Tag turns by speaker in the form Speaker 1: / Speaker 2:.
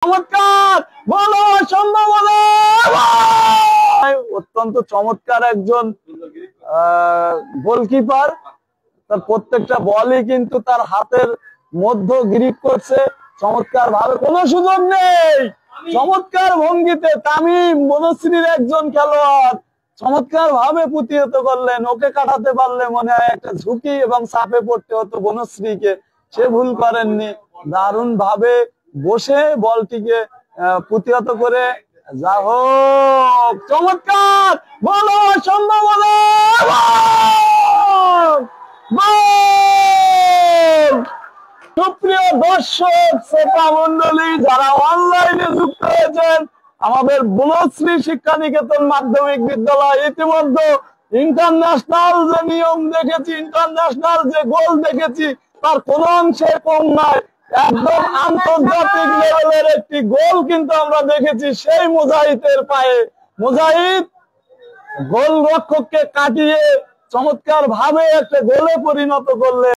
Speaker 1: চমৎকার বলো সম্ভব অত্যন্ত চমৎকার একজন গোলকিপার। তার প্রত্যেকটা বলই কিন্তু তার হাতের মধ্য গ্রিপ করছে চমৎকার ভাবে, কোনো সুযোগ নেই। চমৎকার ভঙ্গিতে তামিম বনশ্রীর একজন খেলোয়াড় চমৎকার ভাবে প্রতিহত করলেন। ওকে কাটাতে পারলে মনে হয় একটা ঝুঁকি এবং চাপে পড়তে হতো বনশ্রীকে, সে ভুল করেননি। দারুণ ভাবে বসে বলটিকে প্রতিহত করে যা হোক চমৎকার বলো সম্ভব হলো। সুপ্রিয় দর্শক শ্রোতা মন্ডলী যারা অনলাইনে যুক্ত হয়েছেন, আমাদের বনশ্রী শিক্ষা নিকেতন মাধ্যমিক বিদ্যালয় ইতিমধ্যে ইন্টারন্যাশনাল যে নিয়ম দেখেছি, ইন্টারন্যাশনাল যে গোল দেখেছি তার কোন অংশে কম নয়। একদম আন্তর্জাতিক লেভেলের একটি গোল কিন্তু আমরা দেখেছি সেই মুজাহিদের পায়ে। মুজাহিদ গোল রক্ষককে কাটিয়ে চমৎকার ভাবে একটা গোলে পরিণত করলেন।